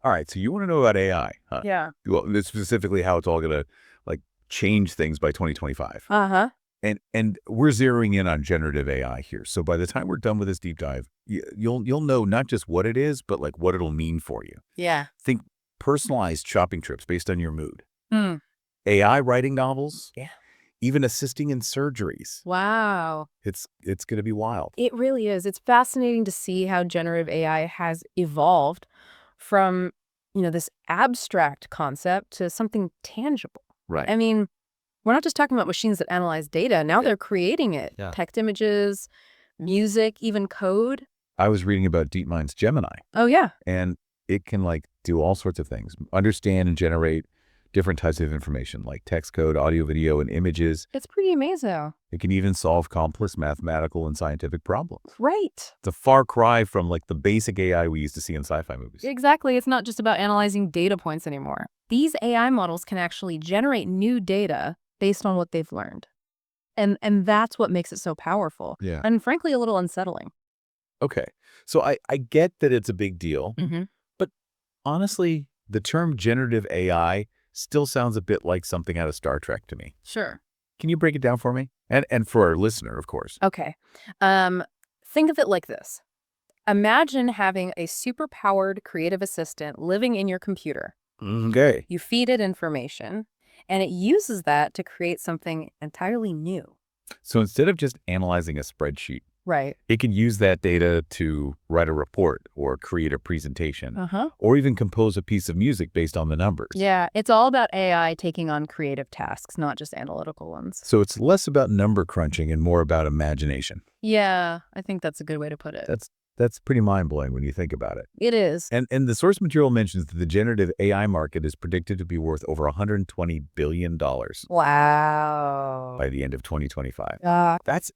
All right, so you want to know about AI, huh? Yeah. Well, this specifically how it's all going to like change things by 2025. Uh-huh. And we're zeroing in on generative AI here. So by the time we're done with this deep dive, you'll know not just what it is, but like what it'll mean for you. Yeah. Think personalized shopping trips based on your mood, Hmm. AI writing novels, Yeah. even assisting in surgeries. Wow. It's going to be wild. It really is. It's fascinating to see how generative AI has evolved from, this abstract concept to something tangible. Right. I mean, we're not just talking about machines that analyze data. Now they're creating it. Yeah. Text images, music, even code. I was reading about DeepMind's Gemini, Oh, yeah. and it can like do all sorts of things, understand and generate different types of information like text code, audio, video, and images. It's pretty amazing. It can even solve complex mathematical and scientific problems. Right. It's a far cry from like the basic AI we used to see in sci-fi movies. Exactly. It's not just about analyzing data points anymore. These AI models can actually generate new data based on what they've learned. And that's what makes it so powerful. Yeah. And frankly, a little unsettling. Okay. So I get that it's a big deal, Mm-hmm. but honestly, the term generative AI still sounds a bit like something out of Star Trek to me. Sure. Can you break it down for me? And for our listener, of course. Okay. Think of it like this. Imagine having a super-powered creative assistant living in your computer. Okay. You feed it information, and it uses that to create something entirely new. So instead of just analyzing a spreadsheet, Right. it can use that data to write a report or create a presentation Uh-huh. or even compose a piece of music based on the numbers. Yeah, it's all about AI taking on creative tasks, not just analytical ones. So it's less about number crunching and more about imagination. Yeah, I think that's a good way to put it. That's pretty mind-blowing when you think about it. It is. And the source material mentions that the generative AI market is predicted to be worth over $120 billion Wow. by the end of 2025. Uh, That's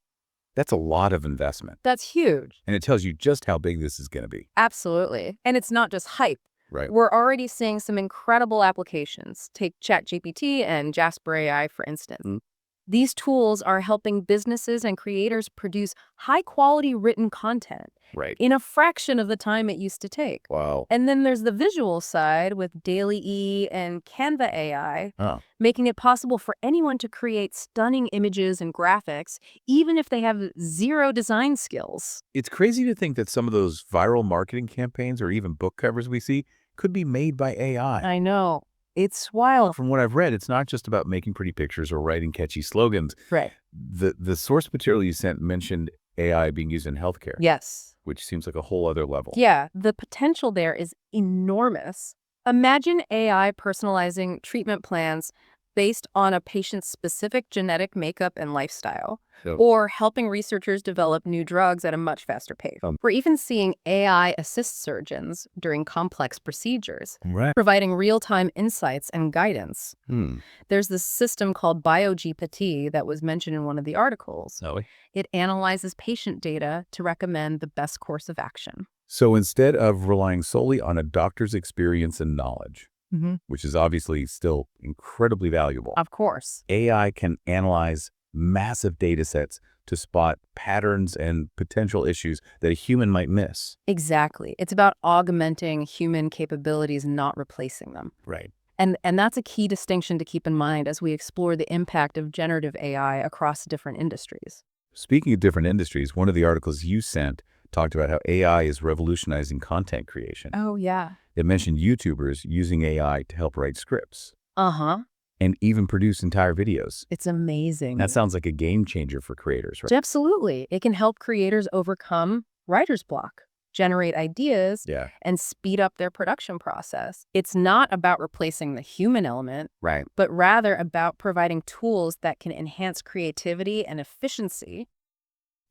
a lot of investment. that's huge. And it tells you just how big this is going to be. Absolutely. And it's not just hype. Right. We're already seeing some incredible applications. Take ChatGPT and Jasper AI, for instance. Mm. These tools are helping businesses and creators produce high-quality written content Right. in a fraction of the time it used to take. Wow. And then there's the visual side with Daily E and Canva AI, Oh. making it possible for anyone to create stunning images and graphics, even if they have zero design skills. It's crazy to think that some of those viral marketing campaigns or even book covers we see could be made by AI. I know. It's wild. From what I've read, it's not just about making pretty pictures or writing catchy slogans. Right. The source material you sent mentioned AI being used in healthcare, Yes. which seems like a whole other level. Yeah, the potential there is enormous. Imagine AI personalizing treatment plans based on a patient's specific genetic makeup and lifestyle, So- or helping researchers develop new drugs at a much faster pace. We're even seeing AI assist surgeons during complex procedures, Right. providing real-time insights and guidance. Hmm. There's this system called BioGPT that was mentioned in one of the articles. Zoe? It analyzes patient data to recommend the best course of action. So instead of relying solely on a doctor's experience and knowledge, Mm-hmm. which is obviously still incredibly valuable, Of course. AI can analyze massive data sets to spot patterns and potential issues that a human might miss. Exactly. It's about augmenting human capabilities, not replacing them. Right. And that's a key distinction to keep in mind as we explore the impact of generative AI across different industries. Speaking of different industries, one of the articles you sent talked about how AI is revolutionizing content creation. Oh, yeah. It mentioned YouTubers using AI to help write scripts Uh-huh. and even produce entire videos. It's amazing. That sounds like a game changer for creators, right? Absolutely. It can help creators overcome writer's block, generate ideas, Yeah. and speed up their production process. It's not about replacing the human element, Right. but rather about providing tools that can enhance creativity and efficiency.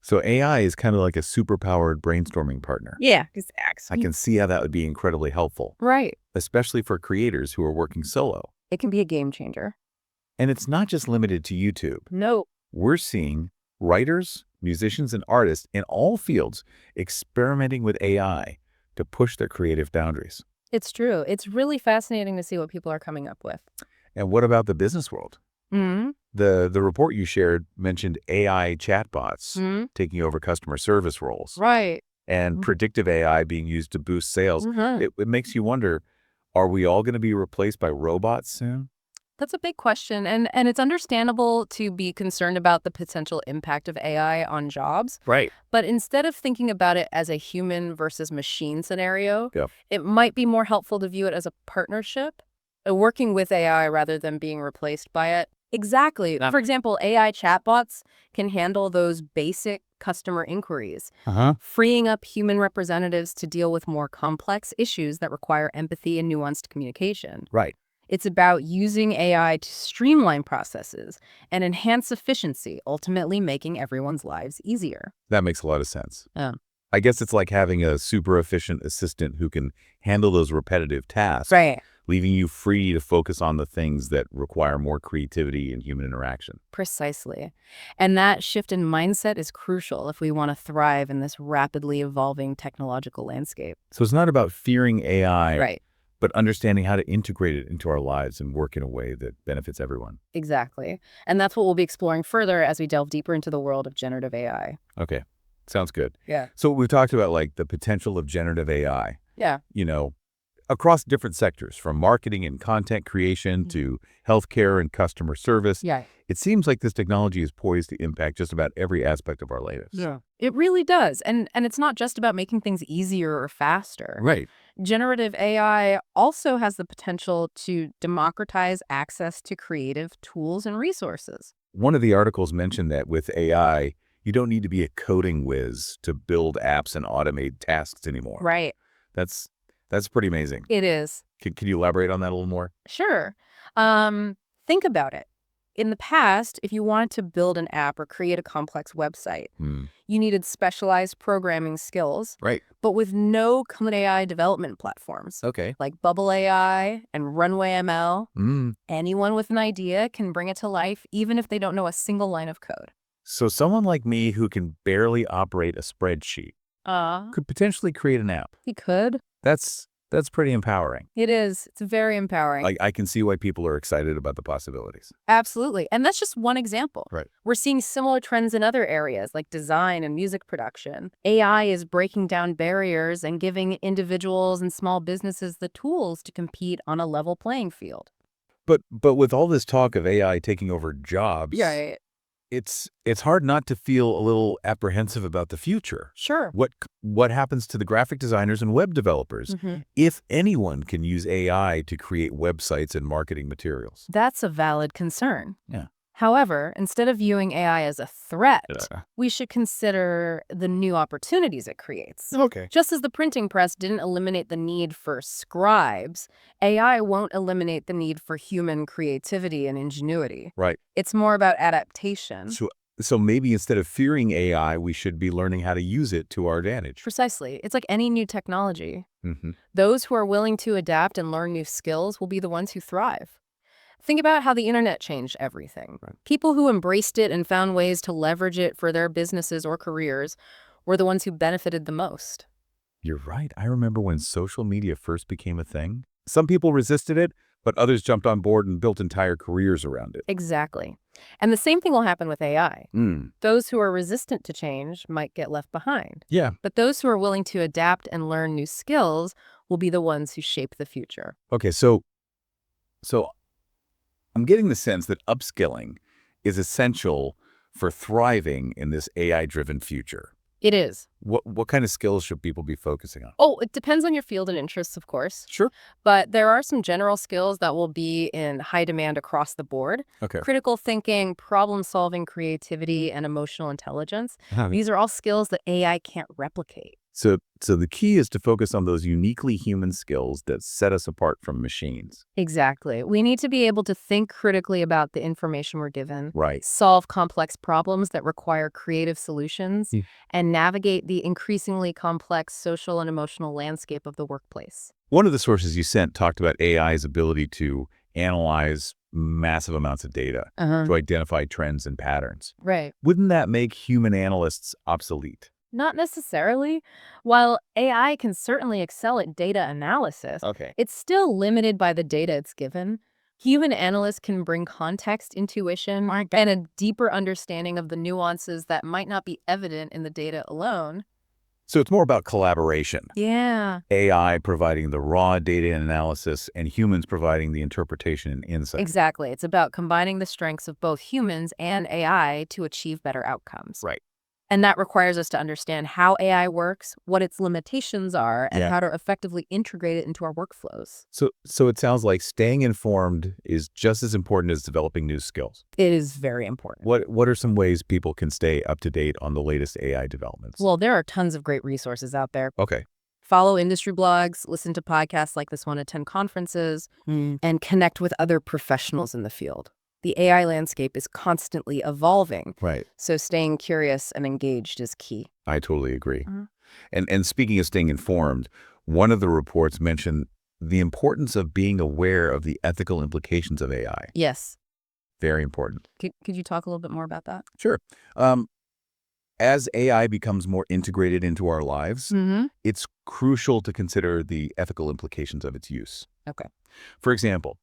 So AI is kind of like a superpowered brainstorming partner. Yeah, I exactly. can see how that would be incredibly helpful, Right. especially for creators who are working solo. It can be a game changer. And it's not just limited to YouTube. No. We're seeing writers, musicians, and artists in all fields experimenting with AI to push their creative boundaries. It's true. It's really fascinating to see what people are coming up with. And what about the business world? Mm-hmm. The report you shared mentioned AI chatbots Mm-hmm. taking over customer service roles Right. and Mhm. predictive AI being used to boost sales. Mhm. It makes you wonder, Are we all going to be replaced by robots soon? That's a big question, and it's understandable to be concerned about the potential impact of AI on jobs. Right. But instead of thinking about it as a human versus machine scenario, Yeah. it might be more helpful to view it as a partnership, working with AI rather than being replaced by it. Exactly. For example, AI chatbots can handle those basic customer inquiries, Uh-huh. freeing up human representatives to deal with more complex issues that require empathy and nuanced communication. Right. It's about using AI to streamline processes and enhance efficiency, ultimately making everyone's lives easier. That makes a lot of sense. Yeah. I guess it's like having a super efficient assistant who can handle those repetitive tasks, Right. leaving you free to focus on the things that require more creativity and human interaction. Precisely. And that shift in mindset is crucial if we want to thrive in this rapidly evolving technological landscape. So it's not about fearing AI, Right. but understanding how to integrate it into our lives and work in a way that benefits everyone. Exactly. And that's what we'll be exploring further as we delve deeper into the world of generative AI. Okay. Sounds good. Yeah. So we've talked about like the potential of generative AI, Yeah. across different sectors, from marketing and content creation to healthcare and customer service. Yeah. It seems like this technology is poised to impact just about every aspect of our lives. Yeah. It really does. And it's not just about making things easier or faster. Right. Generative AI also has the potential to democratize access to creative tools and resources. One of the articles mentioned that with AI, you don't need to be a coding whiz to build apps and automate tasks anymore. Right. That's pretty amazing. It is. Can you elaborate on that a little more? Sure. Think about it. In the past, if you wanted to build an app or create a complex website, you needed specialized programming skills, Right. but with no common AI development platforms Okay. like Bubble AI and Runway ML, Mm. anyone with an idea can bring it to life even if they don't know a single line of code. So someone like me who can barely operate a spreadsheet could potentially create an app. He could. That's pretty empowering. It is. It's very empowering. I can see why people are excited about the possibilities. Absolutely. And that's just one example. Right. We're seeing similar trends in other areas like design and music production. AI is breaking down barriers and giving individuals and small businesses the tools to compete on a level playing field. But with all this talk of AI taking over jobs, Yeah. it's hard not to feel a little apprehensive about the future. Sure. What happens to the graphic designers and web developers if anyone can use AI to create websites and marketing materials? That's a valid concern. Yeah. However, instead of viewing AI as a threat, Yeah. we should consider the new opportunities it creates. Okay. Just as the printing press didn't eliminate the need for scribes, AI won't eliminate the need for human creativity and ingenuity. Right. It's more about adaptation. So maybe instead of fearing AI, we should be learning how to use it to our advantage. Precisely. It's like any new technology. Mm-hmm. Those who are willing to adapt and learn new skills will be the ones who thrive. Think about how the internet changed everything. Right. People who embraced it and found ways to leverage it for their businesses or careers were the ones who benefited the most. You're right. I remember when social media first became a thing. Some people resisted it, but others jumped on board and built entire careers around it. Exactly. And the same thing will happen with AI. Those who are resistant to change might get left behind. Yeah. But those who are willing to adapt and learn new skills will be the ones who shape the future. Okay, so I'm getting the sense that upskilling is essential for thriving in this AI-driven future. It is. What kind of skills should people be focusing on? Oh, it depends on your field and interests, of course. Sure. But there are some general skills that will be in high demand across the board. Okay. Critical thinking, problem-solving, creativity, and emotional intelligence. Uh-huh. These are all skills that AI can't replicate. So the key is to focus on those uniquely human skills that set us apart from machines. Exactly. We need to be able to think critically about the information we're given, Right. solve complex problems that require creative solutions, and navigate the increasingly complex social and emotional landscape of the workplace. One of the sources you sent talked about AI's ability to analyze massive amounts of data to identify trends and patterns. Right. Wouldn't that make human analysts obsolete? Not necessarily. While AI can certainly excel at data analysis, Okay. it's still limited by the data it's given. Human analysts can bring context, intuition, and a deeper understanding of the nuances that might not be evident in the data alone. So it's more about collaboration. Yeah. AI providing the raw data and analysis and humans providing the interpretation and insight. Exactly. It's about combining the strengths of both humans and AI to achieve better outcomes. Right. And that requires us to understand how AI works, what its limitations are, and Yeah. how to effectively integrate it into our workflows. So it sounds like staying informed is just as important as developing new skills. It is very important. What are some ways people can stay up to date on the latest AI developments? Well, there are tons of great resources out there. Okay. Follow industry blogs, listen to podcasts like this one, attend conferences, and connect with other professionals in the field. The AI landscape is constantly evolving, Right. so staying curious and engaged is key. I totally agree. Mhm. And speaking of staying informed, one of the reports mentioned the importance of being aware of the ethical implications of AI. Yes. Very important. Could you talk a little bit more about that? Sure. As AI becomes more integrated into our lives, Mm-hmm. it's crucial to consider the ethical implications of its use. Okay. For example,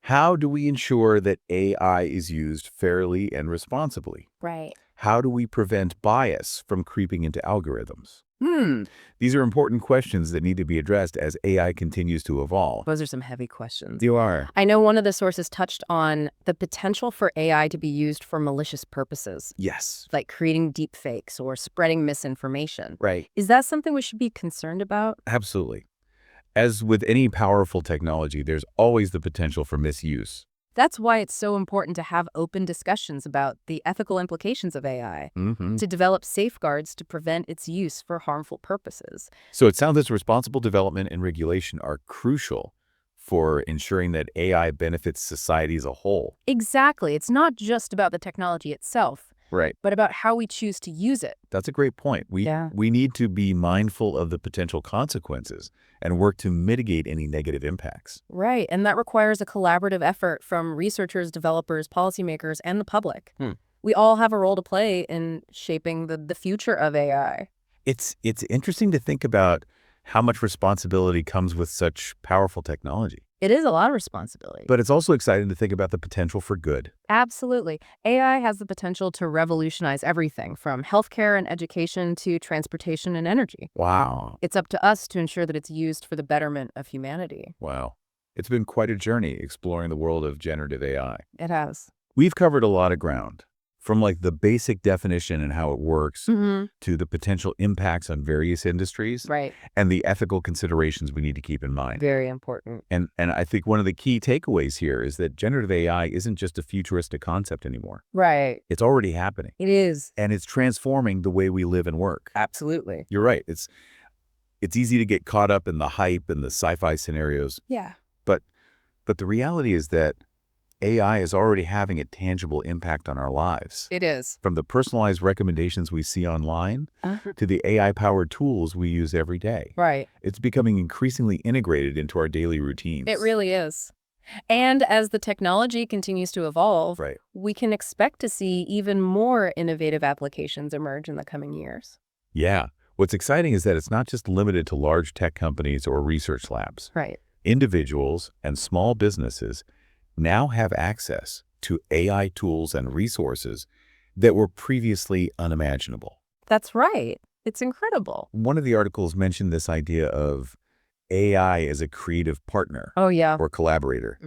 how do we ensure that AI is used fairly and responsibly? Right. How do we prevent bias from creeping into algorithms? Hmm. These are important questions that need to be addressed as AI continues to evolve. Those are some heavy questions. You are. I know one of the sources touched on the potential for AI to be used for malicious purposes, Yes. like creating deep fakes or spreading misinformation. Right. Is that something we should be concerned about? Absolutely. As with any powerful technology, there's always the potential for misuse. That's why it's so important to have open discussions about the ethical implications of AI, Mm-hmm. to develop safeguards to prevent its use for harmful purposes. So it sounds as responsible development and regulation are crucial for ensuring that AI benefits society as a whole. Exactly. It's not just about the technology itself, Right. but about how we choose to use it. That's a great point. Yeah. We need to be mindful of the potential consequences and work to mitigate any negative impacts. Right. And that requires a collaborative effort from researchers, developers, policymakers, and the public. We all have a role to play in shaping the future of AI. It's interesting to think about how much responsibility comes with such powerful technology. It is a lot of responsibility. But it's also exciting to think about the potential for good. Absolutely. AI has the potential to revolutionize everything from healthcare and education to transportation and energy. Wow. It's up to us to ensure that it's used for the betterment of humanity. Wow. It's been quite a journey exploring the world of generative AI. It has. We've covered a lot of ground, from like the basic definition and how it works to the potential impacts on various industries Right. and the ethical considerations we need to keep in mind. Very important. And I think one of the key takeaways here is that generative AI isn't just a futuristic concept anymore. Right. It's already happening, It is. and it's transforming the way we live and work. Absolutely. You're right. It's easy to get caught up in the hype and the sci-fi scenarios, Yeah. but the reality is that AI is already having a tangible impact on our lives. It is. From the personalized recommendations we see online to the AI-powered tools we use every day. Right. It's becoming increasingly integrated into our daily routines. It really is. And as the technology continues to evolve, Right. we can expect to see even more innovative applications emerge in the coming years. Yeah. What's exciting is that it's not just limited to large tech companies or research labs. Right. Individuals and small businesses now have access to AI tools and resources that were previously unimaginable. That's right. It's incredible. One of the articles mentioned this idea of AI as a creative partner Oh, yeah. or collaborator.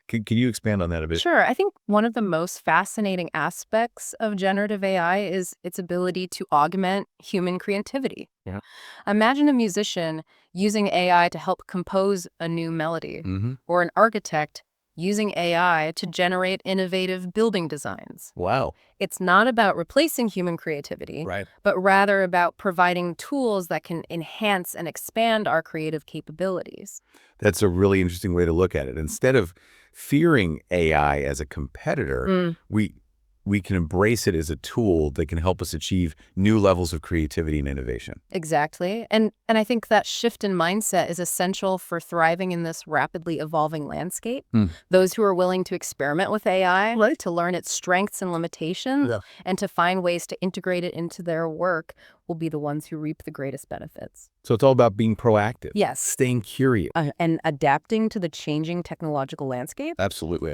Can you expand on that a bit? Sure. I think one of the most fascinating aspects of generative AI is its ability to augment human creativity. Yeah. Imagine a musician using AI to help compose a new melody, or an architect using AI to generate innovative building designs. Wow. It's not about replacing human creativity, Right. but rather about providing tools that can enhance and expand our creative capabilities. That's a really interesting way to look at it. Instead of fearing AI as a competitor, we can embrace it as a tool that can help us achieve new levels of creativity and innovation. Exactly. And I think that shift in mindset is essential for thriving in this rapidly evolving landscape. Those who are willing to experiment with AI, to learn its strengths and limitations, and to find ways to integrate it into their work will be the ones who reap the greatest benefits. So it's all about being proactive. Yes. Staying curious. And adapting to the changing technological landscape. Absolutely.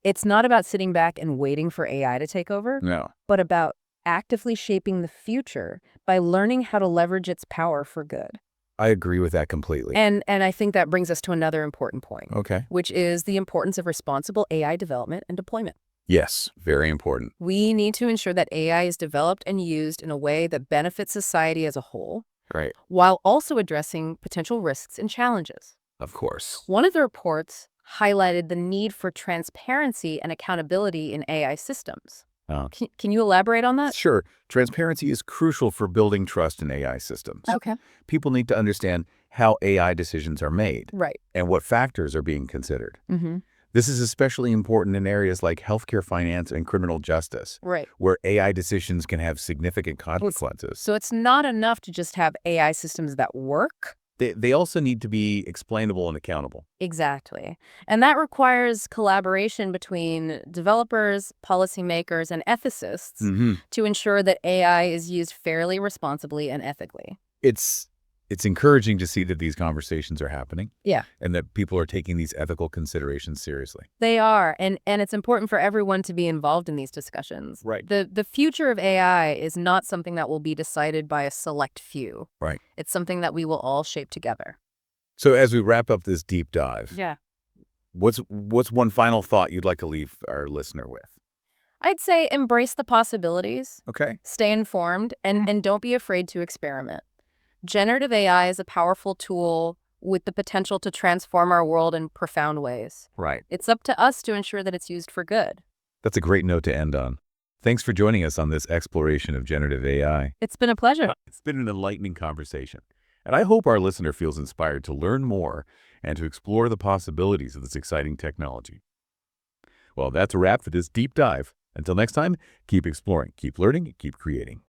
It's not about sitting back and waiting for AI to take over, No. but about actively shaping the future by by learning how to leverage its power for good. I agree with that completely. And I think that brings us to another important point, Okay. which is the importance of responsible AI development and deployment. Yes, very important. We need to ensure that AI is developed and used in a way that benefits society as a whole, Right. while also addressing potential risks and challenges. Of course. One of the reports highlighted the need for transparency and accountability in AI systems. Oh. Can you elaborate on that? Sure. Transparency is crucial for building trust in AI systems. Okay. People need to understand how AI decisions are made Right. and what factors are being considered. Mm-hmm. This is especially important in areas like healthcare, finance, and criminal justice, Right. where AI decisions can have significant consequences. So it's not enough to just have AI systems that work. They also need to be explainable and accountable. Exactly. And that requires collaboration between developers, policymakers, and ethicists to ensure that AI is used fairly, responsibly, and ethically. It's encouraging to see that these conversations are happening. Yeah. And that people are taking these ethical considerations seriously. They are, and it's important for everyone to be involved in these discussions. Right. The future of AI is not something that will be decided by a select few. Right. It's something that we will all shape together. So as we wrap up this deep dive, Yeah. what's one final thought you'd like to leave our listener with? I'd say embrace the possibilities, Okay. stay informed, and don't be afraid to experiment. Generative AI is a powerful tool with the potential to transform our world in profound ways. Right. It's up to us to ensure that it's used for good. That's a great note to end on. Thanks for joining us on this exploration of generative AI. It's been a pleasure. It's been an enlightening conversation, and I hope our listener feels inspired to learn more and to explore the possibilities of this exciting technology. Well, that's a wrap for this deep dive. Until next time, keep exploring, keep learning, and keep creating.